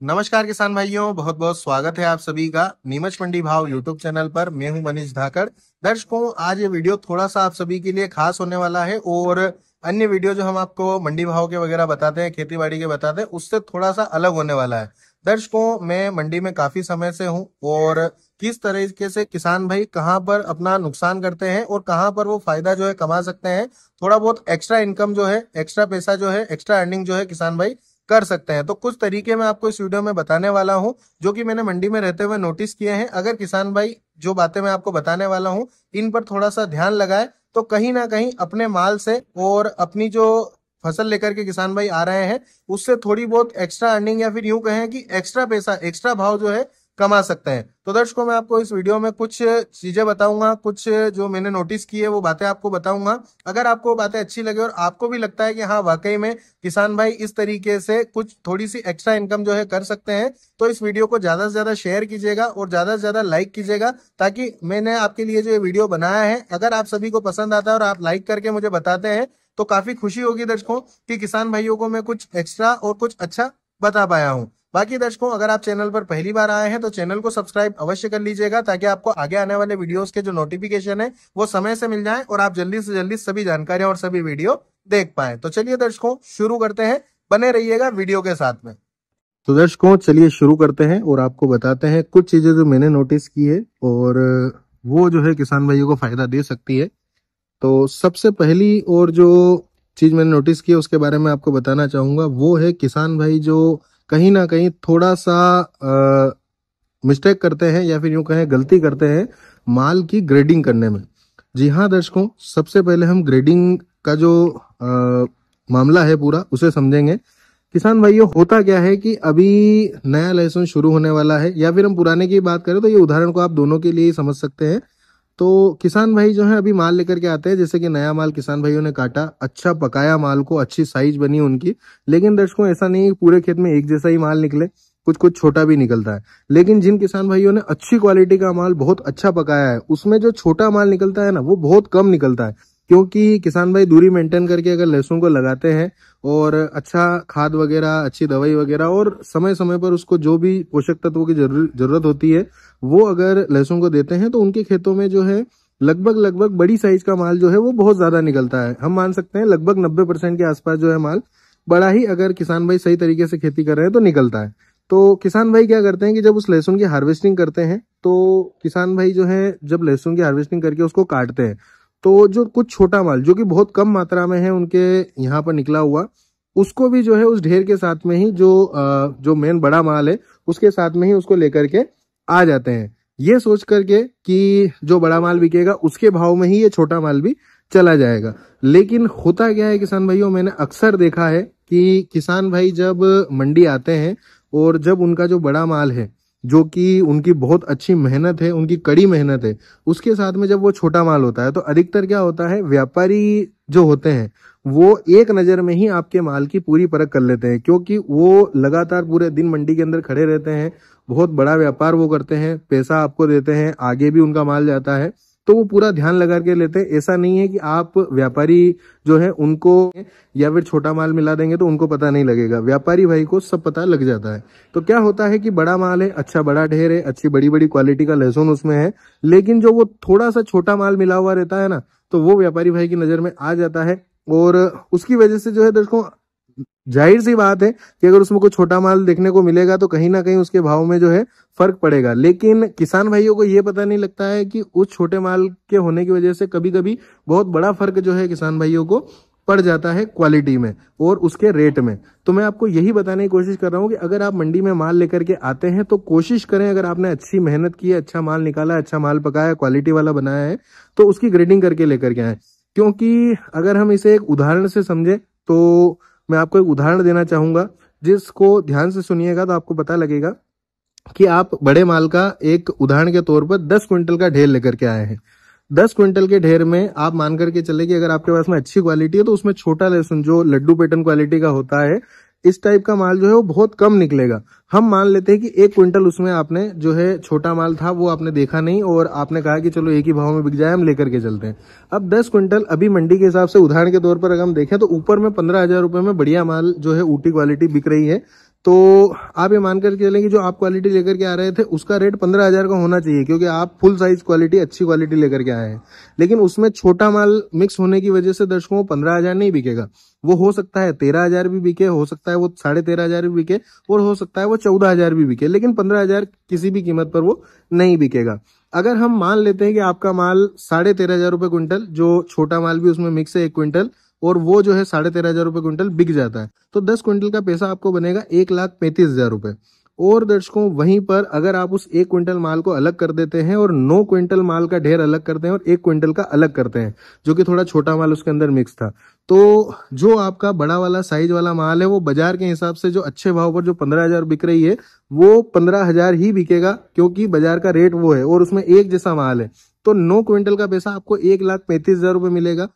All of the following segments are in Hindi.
नमस्कार किसान भाइयों, बहुत बहुत स्वागत है आप सभी का नीमच मंडी भाव यूट्यूब चैनल पर। मैं हूं मनीष धाकड़। दर्शकों, आज ये वीडियो थोड़ा सा आप सभी के लिए खास होने वाला है और अन्य वीडियो जो हम आपको मंडी भाव के वगैरह बताते हैं, खेती बाड़ी के बताते हैं, उससे थोड़ा सा अलग होने वाला है। दर्शकों, मैं मंडी में काफी समय से हूं और किस तरीके से किसान भाई कहाँ पर अपना नुकसान करते हैं और कहाँ पर वो फायदा जो है कमा सकते हैं, थोड़ा बहुत एक्स्ट्रा इनकम जो है, एक्स्ट्रा पैसा जो है, एक्स्ट्रा अर्निंग जो है किसान भाई कर सकते हैं। तो कुछ तरीके मैं आपको इस वीडियो में बताने वाला हूं जो कि मैंने मंडी में रहते हुए नोटिस किए हैं। अगर किसान भाई जो बातें मैं आपको बताने वाला हूं इन पर थोड़ा सा ध्यान लगाए तो कहीं ना कहीं अपने माल से और अपनी जो फसल लेकर के किसान भाई आ रहे हैं उससे थोड़ी बहुत एक्स्ट्रा अर्निंग या फिर यूं कहें कि एक्स्ट्रा पैसा, एक्स्ट्रा भाव जो है कमा सकते हैं। तो दर्शकों, मैं आपको इस वीडियो में कुछ चीजें बताऊंगा, कुछ जो मैंने नोटिस की है वो बातें आपको बताऊंगा। अगर आपको वो बातें अच्छी लगे और आपको भी लगता है कि हाँ वाकई में किसान भाई इस तरीके से कुछ थोड़ी सी एक्स्ट्रा इनकम जो है कर सकते हैं, तो इस वीडियो को ज्यादा से ज्यादा शेयर कीजिएगा और ज्यादा से ज्यादा लाइक कीजिएगा, ताकि मैंने आपके लिए जो ये वीडियो बनाया है अगर आप सभी को पसंद आता है और आप लाइक करके मुझे बताते हैं तो काफी खुशी होगी दर्शकों कि किसान भाइयों को मैं कुछ एक्स्ट्रा और कुछ अच्छा बता पाया हूँ। बाकी दर्शकों, अगर आप चैनल पर पहली बार आए हैं तो चैनल को सब्सक्राइब अवश्य कर लीजिएगा, ताकि आपको आगे आने वाले वीडियोस के जो नोटिफिकेशन है वो समय से मिल जाए और आप जल्दी से जल्दी सभी जानकारियां और सभी वीडियो देख पाए। तो चलिए दर्शकों, शुरू करते हैं, बने रहिएगा वीडियो के साथ में। तो दर्शकों, चलिए शुरू करते हैं और आपको बताते हैं कुछ चीजें जो मैंने नोटिस की है और वो जो है किसान भाइयों को फायदा दे सकती है। तो सबसे पहली और जो चीज मैंने नोटिस की है उसके बारे में आपको बताना चाहूंगा, वो है किसान भाई जो कहीं ना कहीं थोड़ा सा मिस्टेक करते हैं या फिर यूं कहें गलती करते हैं माल की ग्रेडिंग करने में। जी हाँ दर्शकों, सबसे पहले हम ग्रेडिंग का जो मामला है पूरा उसे समझेंगे। किसान भाइयों, होता क्या है कि अभी नया लहसुन शुरू होने वाला है, या फिर हम पुराने की बात करें तो ये उदाहरण को आप दोनों के लिए ही समझ सकते हैं। तो किसान भाई जो है अभी माल लेकर के आते हैं, जैसे कि नया माल किसान भाइयों ने काटा, अच्छा पकाया माल को, अच्छी साइज बनी उनकी। लेकिन दर्शकों, ऐसा नहीं है पूरे खेत में एक जैसा ही माल निकले, कुछ कुछ छोटा भी निकलता है। लेकिन जिन किसान भाइयों ने अच्छी क्वालिटी का माल बहुत अच्छा पकाया है, उसमें जो छोटा माल निकलता है ना, वो बहुत कम निकलता है। क्योंकि किसान भाई दूरी मेंटेन करके अगर लहसुन को लगाते हैं और अच्छा खाद वगैरह, अच्छी दवाई वगैरह और समय समय पर उसको जो भी पोषक तत्वों की जरूरत होती है वो अगर लहसुन को देते हैं, तो उनके खेतों में जो है लगभग लगभग बड़ी साइज का माल जो है वो बहुत ज्यादा निकलता है। हम मान सकते हैं लगभग 90% के आसपास जो है माल बड़ा ही, अगर किसान भाई सही तरीके से खेती कर रहे हैं तो निकलता है। तो किसान भाई क्या करते हैं कि जब उस लहसुन की हार्वेस्टिंग करते हैं, तो किसान भाई जो है जब लहसुन की हार्वेस्टिंग करके उसको काटते हैं, तो जो कुछ छोटा माल जो कि बहुत कम मात्रा में है उनके यहाँ पर निकला हुआ, उसको भी जो है उस ढेर के साथ में ही जो मेन बड़ा माल है उसके साथ में ही उसको लेकर के आ जाते हैं, ये सोच करके कि जो बड़ा माल बिकेगा उसके भाव में ही ये छोटा माल भी चला जाएगा। लेकिन होता क्या है किसान भाइयों, मैंने अक्सर देखा है कि किसान भाई जब मंडी आते हैं और जब उनका जो बड़ा माल है, जो कि उनकी बहुत अच्छी मेहनत है, उनकी कड़ी मेहनत है, उसके साथ में जब वो छोटा माल होता है, तो अधिकतर क्या होता है, व्यापारी जो होते हैं वो एक नजर में ही आपके माल की पूरी परख कर लेते हैं। क्योंकि वो लगातार पूरे दिन मंडी के अंदर खड़े रहते हैं, बहुत बड़ा व्यापार वो करते हैं, पैसा आपको देते हैं, आगे भी उनका माल जाता है, तो वो पूरा ध्यान लगा के लेते हैं। ऐसा नहीं है कि आप व्यापारी जो है उनको या फिर छोटा माल मिला देंगे तो उनको पता नहीं लगेगा, व्यापारी भाई को सब पता लग जाता है। तो क्या होता है कि बड़ा माल है, अच्छा बड़ा ढेर है, अच्छी बड़ी बड़ी क्वालिटी का लहसुन उसमें है, लेकिन जो वो थोड़ा सा छोटा माल मिला हुआ रहता है ना, तो वो व्यापारी भाई की नजर में आ जाता है और उसकी वजह से जो है दोस्तों, जाहिर सी बात है कि अगर उसमें कोई छोटा माल देखने को मिलेगा तो कहीं ना कहीं उसके भाव में जो है फर्क पड़ेगा। लेकिन किसान भाइयों को ये पता नहीं लगता है कि उस छोटे माल के होने की वजह से कभी कभी बहुत बड़ा फर्क जो है किसान भाइयों को पड़ जाता है क्वालिटी में और उसके रेट में। तो मैं आपको यही बताने की कोशिश कर रहा हूँ कि अगर आप मंडी में माल लेकर के आते हैं तो कोशिश करें, अगर आपने अच्छी मेहनत की है, अच्छा माल निकाला, अच्छा माल पकाया, क्वालिटी वाला बनाया है, तो उसकी ग्रेडिंग करके लेकर के आए। क्योंकि अगर हम इसे एक उदाहरण से समझे, तो मैं आपको एक उदाहरण देना चाहूंगा जिसको ध्यान से सुनिएगा तो आपको पता लगेगा कि आप बड़े माल का एक उदाहरण के तौर पर 10 क्विंटल का ढेर लेकर के आए हैं। 10 क्विंटल के ढेर में आप मान करके चले कि अगर आपके पास में अच्छी क्वालिटी है तो उसमें छोटा लहसुन जो लड्डू पैटर्न क्वालिटी का होता है, इस टाइप का माल जो है वो बहुत कम निकलेगा। हम मान लेते हैं कि 1 क्विंटल उसमें आपने जो है छोटा माल था वो आपने देखा नहीं और आपने कहा कि चलो एक ही भाव में बिक जाए, हम लेकर के चलते हैं। अब 10 क्विंटल अभी मंडी के हिसाब से उदाहरण के तौर पर अगर हम देखें तो ऊपर में 15,000 रुपए में बढ़िया माल जो है ऊटी क्वालिटी बिक रही है, तो आप ये मानकर चलें कि जो आप क्वालिटी लेकर के आ रहे थे उसका रेट 15,000 का होना चाहिए, क्योंकि आप फुल साइज क्वालिटी, अच्छी क्वालिटी लेकर के आए हैं। लेकिन उसमें छोटा माल मिक्स होने की वजह से दर्शकों 15,000 नहीं बिकेगा। वो हो सकता है 13,000 भी बिके, हो सकता है वो 13,500 भी बिके, और हो सकता है वो 14,000 भी बिके, लेकिन 15,000 किसी भी कीमत पर वो नहीं बिकेगा। अगर हम मान लेते हैं कि आपका माल 13,500 रुपए क्विंटल, जो छोटा माल भी उसमें मिक्स है 1 क्विंटल, और वो जो है 13,500 रुपए क्विंटल बिक जाता है, तो 10 क्विंटल का पैसा आपको बनेगा 1,35,000 रुपए। और दर्शकों वहीं पर अगर आप उस 1 क्विंटल माल को अलग कर देते हैं और 9 क्विंटल माल का ढेर अलग करते हैं और 1 क्विंटल का अलग करते हैं, जो कि थोड़ा छोटा माल उसके अंदर मिक्स था, तो जो आपका बड़ा वाला साइज वाला माल है वो बाजार के हिसाब से जो अच्छे भाव पर जो 15,000 बिक रही है वो 15,000 ही बिकेगा, क्योंकि बाजार का रेट वो है और उसमें एक जैसा माल है। तो 9 क्विंटल का पैसा आपको 1,35,000 रुपए मिलेगा।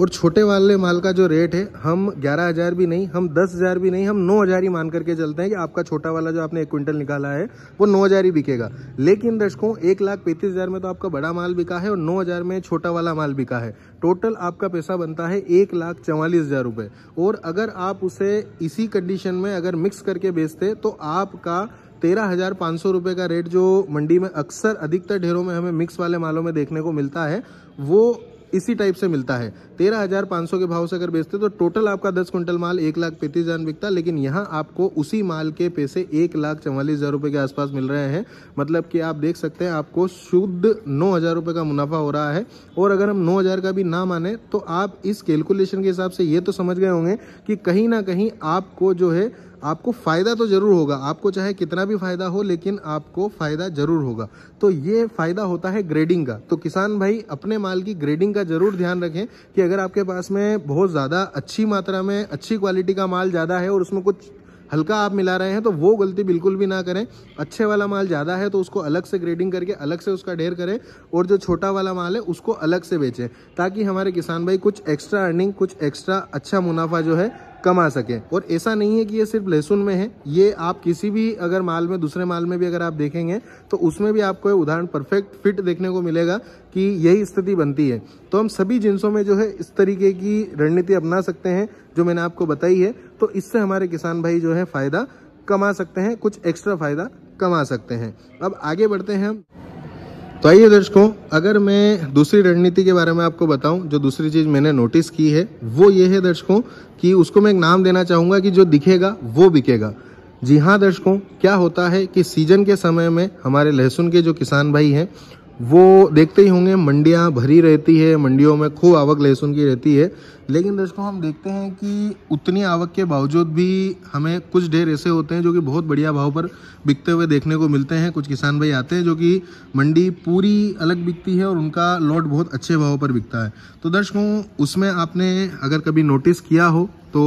और छोटे वाले माल का जो रेट है, हम 11,000 भी नहीं, हम 10,000 भी नहीं, हम 9,000 ही मान करके चलते हैं कि आपका छोटा वाला जो आपने 1 क्विंटल निकाला है वो 9,000 ही बिकेगा। लेकिन दर्शकों 1,35,000 में तो आपका बड़ा माल बिका है और 9,000 में छोटा वाला माल बिका है। टोटल आपका पैसा बनता है 1,44,000 रुपए। और अगर आप उसे इसी कंडीशन में अगर मिक्स करके बेचते तो आपका 13,500 रुपए का रेट, जो मंडी में अक्सर अधिकतर ढेरों में हमें मिक्स वाले मालों में देखने को मिलता है, वो इसी टाइप से मिलता है। 13,500 के भाव से अगर बेचते तो टोटल आपका 10 क्विंटल माल 1,35,000 बिकता, लेकिन यहाँ आपको उसी माल के पैसे 1,44,000 रुपए के आसपास मिल रहे हैं। मतलब कि आप देख सकते हैं आपको शुद्ध 9,000 रुपए का मुनाफा हो रहा है। और अगर हम 9,000 का भी ना माने तो आप इस कैलकुलेशन के हिसाब से ये तो समझ गए होंगे कि कहीं ना कहीं आपको जो है, आपको फायदा तो जरूर होगा। आपको चाहे कितना भी फायदा हो, लेकिन आपको फायदा जरूर होगा। तो ये फायदा होता है ग्रेडिंग का। तो किसान भाई अपने माल की ग्रेडिंग का जरूर ध्यान रखें कि अगर आपके पास में बहुत ज्यादा अच्छी मात्रा में अच्छी क्वालिटी का माल ज्यादा है और उसमें कुछ हल्का आप मिला रहे हैं तो वो गलती बिल्कुल भी ना करें। अच्छे वाला माल ज्यादा है तो उसको अलग से ग्रेडिंग करके अलग से उसका ढेर करें, और जो छोटा वाला माल है उसको अलग से बेचें, ताकि हमारे किसान भाई कुछ एक्स्ट्रा अर्निंग, कुछ एक्स्ट्रा अच्छा मुनाफा जो है कमा सके। और ऐसा नहीं है कि ये सिर्फ लहसुन में है, ये आप किसी भी अगर माल में, दूसरे माल में भी अगर आप देखेंगे तो उसमें भी आपको उदाहरण परफेक्ट फिट देखने को मिलेगा कि यही स्थिति बनती है। तो हम सभी जिंसों में जो है इस तरीके की रणनीति अपना सकते हैं जो मैंने आपको बताई है। तो इससे हमारे किसान भाई जो है फायदा कमा सकते हैं, कुछ एक्स्ट्रा फायदा कमा सकते हैं। अब आगे बढ़ते हैं हम। तो आइए दर्शकों, अगर मैं दूसरी रणनीति के बारे में आपको बताऊं, जो दूसरी चीज मैंने नोटिस की है वो ये है दर्शकों कि उसको मैं एक नाम देना चाहूंगा कि जो दिखेगा वो बिकेगा। जी हाँ दर्शकों, क्या होता है कि सीजन के समय में हमारे लहसुन के जो किसान भाई हैं वो देखते ही होंगे मंडियां भरी रहती है, मंडियों में खूब आवक लहसुन की रहती है। लेकिन दोस्तों हम देखते हैं कि उतनी आवक के बावजूद भी हमें कुछ ढेर ऐसे होते हैं जो कि बहुत बढ़िया भाव पर बिकते हुए देखने को मिलते हैं। कुछ किसान भाई आते हैं जो कि मंडी पूरी अलग बिकती है और उनका लॉट बहुत अच्छे भाव पर बिकता है। तो दर्शकों उसमें आपने अगर कभी नोटिस किया हो तो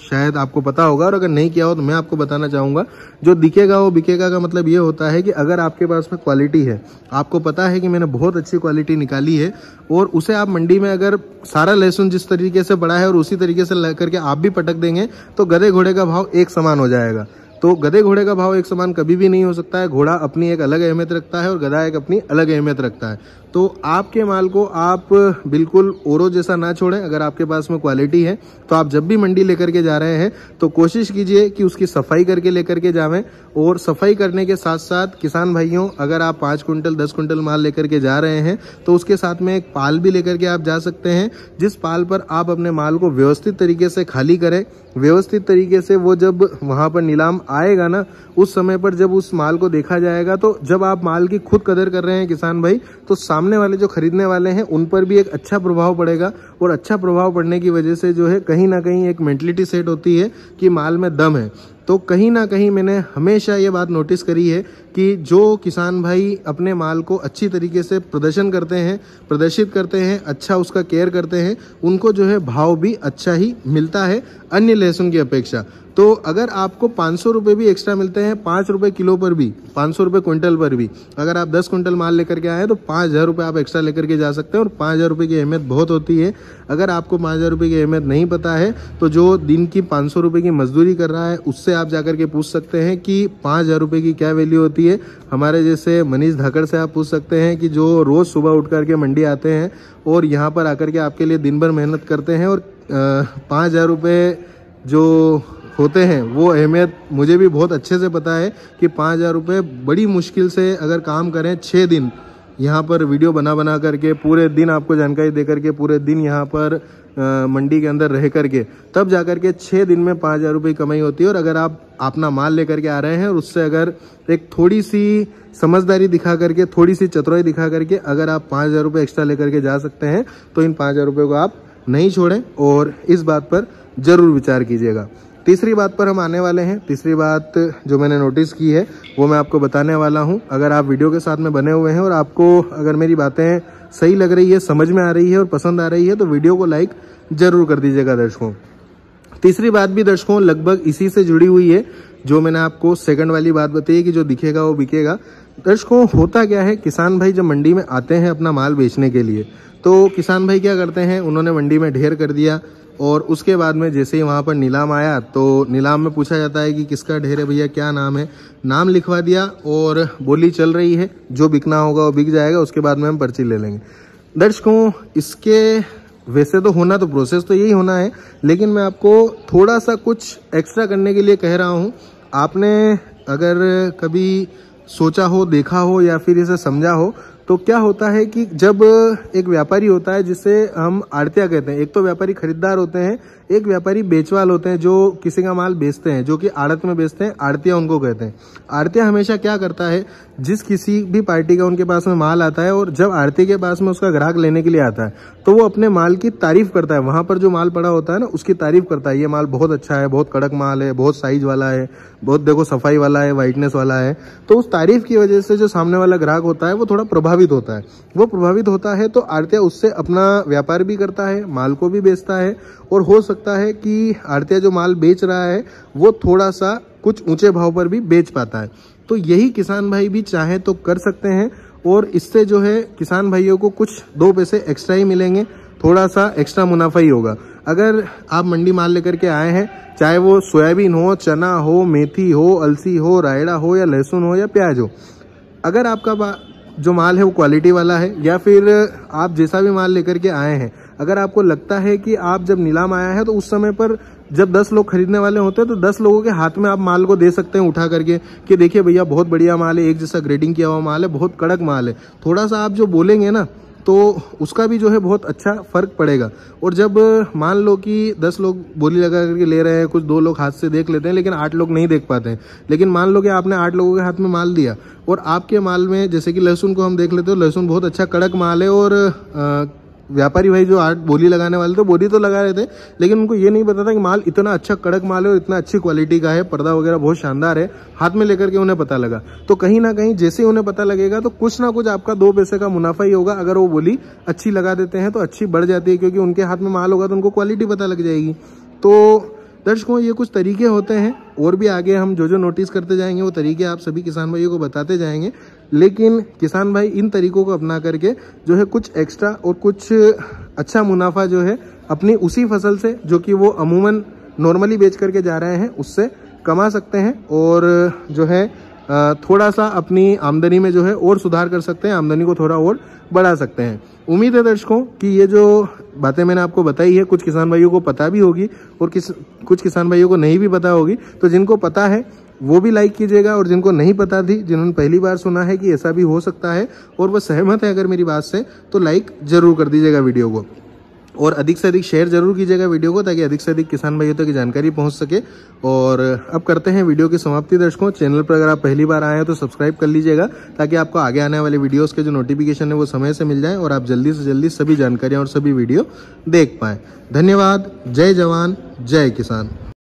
शायद आपको पता होगा, और अगर नहीं किया हो तो मैं आपको बताना चाहूँगा। जो दिखेगा वो बिकेगा का मतलब ये होता है कि अगर आपके पास में क्वालिटी है, आपको पता है कि मैंने बहुत अच्छी क्वालिटी निकाली है, और उसे आप मंडी में अगर सारा लहसुन जिस तरीके से बड़ा है और उसी तरीके से ला करके आप भी पटक देंगे तो गधे घोड़े का भाव एक समान हो जाएगा। तो गधे घोड़े का भाव एक समान कभी भी नहीं हो सकता है। घोड़ा अपनी एक अलग अहमियत रखता है और गधा एक अपनी अलग अहमियत रखता है। तो आपके माल को आप बिल्कुल औरों जैसा ना छोड़ें। अगर आपके पास में क्वालिटी है तो आप जब भी मंडी लेकर के जा रहे हैं तो कोशिश कीजिए कि उसकी सफाई करके लेकर के जावें। और सफाई करने के साथ साथ किसान भाइयों, अगर आप 5 क्विंटल 10 क्विंटल माल लेकर के जा रहे हैं तो उसके साथ में एक पाल भी लेकर के आप जा सकते हैं, जिस पाल पर आप अपने माल को व्यवस्थित तरीके से खाली करें। व्यवस्थित तरीके से वो जब वहां पर नीलाम आएगा ना, उस समय पर जब उस माल को देखा जाएगा, तो जब आप माल की खुद कदर कर रहे हैं किसान भाई, तो सामने वाले जो खरीदने वाले हैं उन पर भी एक अच्छा प्रभाव पड़ेगा। और अच्छा प्रभाव पड़ने की वजह से जो है कहीं ना कहीं एक मेंटलिटी सेट होती है कि माल में दम है। तो कहीं ना कहीं मैंने हमेशा ये बात नोटिस करी है कि जो किसान भाई अपने माल को अच्छी तरीके से प्रदर्शित करते हैं, अच्छा उसका केयर करते हैं, उनको जो है भाव भी अच्छा ही मिलता है अन्य लहसुन की अपेक्षा। तो अगर आपको 500 रुपये भी एक्स्ट्रा मिलते हैं, 5 रुपये किलो पर भी, 500 रुपये क्विंटल पर भी, अगर आप 10 क्विंटल माल लेकर के आए तो 5,000 रुपये आप एक्स्ट्रा लेकर के जा सकते हैं। और 5,000 रुपये की अहमियत बहुत होती है। अगर आपको 5,000 रुपये की अहमियत नहीं पता है तो जो दिन की 500 रुपये की मजदूरी कर रहा है उससे आप जाकर के पूछ सकते हैं कि 5,000 रुपये की क्या वैल्यू होती है। हमारे जैसे मनीष धाकड़ से आप पूछ सकते हैं कि जो रोज सुबह उठ करके मंडी आते हैं और यहाँ पर आकर के आपके लिए दिन भर मेहनत करते हैं, और 5,000 रुपये जो होते हैं वो अहमियत मुझे भी बहुत अच्छे से पता है कि 5,000 रुपये बड़ी मुश्किल से अगर काम करें 6 दिन यहाँ पर वीडियो बना करके, पूरे दिन आपको जानकारी दे करके, पूरे दिन यहाँ पर मंडी के अंदर रह करके, तब जा कर के 6 दिन में 5,000 रुपये कमाई होती है। और अगर आप अपना माल लेकर के आ रहे हैं और उससे अगर एक थोड़ी सी समझदारी दिखा करके, थोड़ी सी चतुराई दिखा करके अगर आप 5,000 रुपये एक्स्ट्रा लेकर के जा सकते हैं तो इन 5,000 रुपये को आप नहीं छोड़ें और इस बात पर ज़रूर विचार कीजिएगा। तीसरी बात पर हम आने वाले हैं। तीसरी बात जो मैंने नोटिस की है वो मैं आपको बताने वाला हूं। अगर आप वीडियो के साथ में बने हुए हैं और आपको अगर मेरी बातें सही लग रही है, समझ में आ रही है और पसंद आ रही है तो वीडियो को लाइक जरूर कर दीजिएगा दर्शकों। तीसरी बात भी दर्शकों लगभग इसी से जुड़ी हुई है जो मैंने आपको सेकंड वाली बात बताई कि जो दिखेगा वो बिकेगा। दर्शकों होता क्या है, किसान भाई जब मंडी में आते हैं अपना माल बेचने के लिए तो किसान भाई क्या करते हैं, उन्होंने मंडी में ढेर कर दिया और उसके बाद में जैसे ही वहाँ पर नीलाम आया तो नीलाम में पूछा जाता है कि किसका ढेर है भैया, क्या नाम है, नाम लिखवा दिया और बोली चल रही है, जो बिकना होगा वो बिक जाएगा, उसके बाद में हम पर्ची ले लेंगे। दर्शकों इसके वैसे तो होना तो प्रोसेस तो यही होना है, लेकिन मैं आपको थोड़ा सा कुछ एक्स्ट्रा करने के लिए कह रहा हूँ। आपने अगर कभी सोचा हो, देखा हो या फिर इसे समझा हो तो क्या होता है कि जब एक व्यापारी होता है जिसे हम आड़तिया कहते हैं, एक तो व्यापारी खरीदार होते हैं, एक व्यापारी बेचवाल होते हैं जो किसी का माल बेचते हैं, जो कि आड़त में बेचते हैं, आड़तिया उनको कहते हैं। आड़तिया हमेशा क्या करता है, जिस किसी भी पार्टी का उनके पास में माल आता है और जब आड़ती के पास में उसका ग्राहक लेने के लिए आता है तो वो अपने माल की तारीफ करता है, वहां पर जो माल पड़ा होता है ना उसकी तारीफ करता है, ये माल बहुत अच्छा है, बहुत कड़क माल है, बहुत साइज वाला है, बहुत देखो सफाई वाला है, वाइटनेस वाला है। तो उस तारीफ की वजह से जो सामने वाला ग्राहक होता है वो थोड़ा प्रभावित होता है। वो प्रभावित होता है तो आड़तिया उससे अपना व्यापार भी करता है, माल को भी बेचता है और हो सकता है कि आड़तिया जो माल बेच रहा है वो थोड़ा सा कुछ ऊंचे भाव पर भी बेच पाता है। तो यही किसान भाई भी चाहे तो कर सकते हैं और इससे जो है किसान भाइयों को कुछ 2 पैसे एक्स्ट्रा ही मिलेंगे, थोड़ा सा एक्स्ट्रा मुनाफा ही होगा। अगर आप मंडी माल लेकर के आए हैं, चाहे वो सोयाबीन हो, चना हो, मेथी हो, अलसी हो, रायड़ा हो या लहसुन हो या प्याज हो, अगर आपका जो माल है वो क्वालिटी वाला है या फिर आप जैसा भी माल लेकर के आए हैं, अगर आपको लगता है कि आप जब नीलाम आया है तो उस समय पर जब 10 लोग खरीदने वाले होते हैं तो 10 लोगों के हाथ में आप माल को दे सकते हैं उठा करके कि देखिए भैया बहुत बढ़िया माल है, एक जैसा ग्रेडिंग किया हुआ माल है, बहुत कड़क माल है। थोड़ा सा आप जो बोलेंगे ना तो उसका भी जो है बहुत अच्छा फर्क पड़ेगा। और जब मान लो कि 10 लोग बोली लगा करके ले रहे हैं, कुछ 2 लोग हाथ से देख लेते हैं लेकिन 8 लोग नहीं देख पाते हैं, लेकिन मान लो कि आपने 8 लोगों के हाथ में माल दिया और आपके माल में जैसे कि लहसुन को हम देख लेते हो, लहसुन बहुत अच्छा कड़क माल है और व्यापारी भाई जो 8 बोली लगाने वाले थे बोली तो लगा रहे थे लेकिन उनको ये नहीं पता था कि माल इतना अच्छा कड़क माल है और इतना अच्छी क्वालिटी का है, पर्दा वगैरह बहुत शानदार है, हाथ में लेकर के उन्हें पता लगा। तो कहीं ना कहीं जैसे उन्हें पता लगेगा तो कुछ ना कुछ आपका 2 पैसे का मुनाफा ही होगा। अगर वो बोली अच्छी लगा देते हैं तो अच्छी बढ़ जाती है क्योंकि उनके हाथ में माल होगा तो उनको क्वालिटी पता लग जाएगी। तो दर्शकों ये कुछ तरीके होते हैं और भी आगे हम जो नोटिस करते जाएंगे वो तरीके आप सभी किसान भाइयों को बताते जाएंगे, लेकिन किसान भाई इन तरीकों को अपना करके जो है कुछ एक्स्ट्रा और कुछ अच्छा मुनाफा जो है अपनी उसी फसल से जो कि वो अमूमन नॉर्मली बेच करके जा रहे हैं उससे कमा सकते हैं और जो है थोड़ा सा अपनी आमदनी में जो है और सुधार कर सकते हैं, आमदनी को थोड़ा और बढ़ा सकते हैं। उम्मीद है दर्शकों कि ये जो बातें मैंने आपको बताई है कुछ किसान भाइयों को पता भी होगी और कुछ किसान भाइयों को नहीं भी पता होगी। तो जिनको पता है वो भी लाइक कीजिएगा और जिनको नहीं पता थी, जिन्होंने पहली बार सुना है कि ऐसा भी हो सकता है और वह सहमत है अगर मेरी बात से, तो लाइक जरूर कर दीजिएगा वीडियो को और अधिक से अधिक शेयर जरूर कीजिएगा वीडियो को ताकि अधिक से अधिक किसान भाइयों तक की जानकारी पहुंच सके। और अब करते हैं वीडियो की समाप्ति। दर्शकों चैनल पर अगर आप पहली बार आए हैं तो सब्सक्राइब कर लीजिएगा ताकि आपको आगे आने वाले वीडियोस के जो नोटिफिकेशन है वो समय से मिल जाए और आप जल्दी से जल्दी सभी जानकारियां और सभी वीडियो देख पाएं। धन्यवाद। जय जवान जय किसान।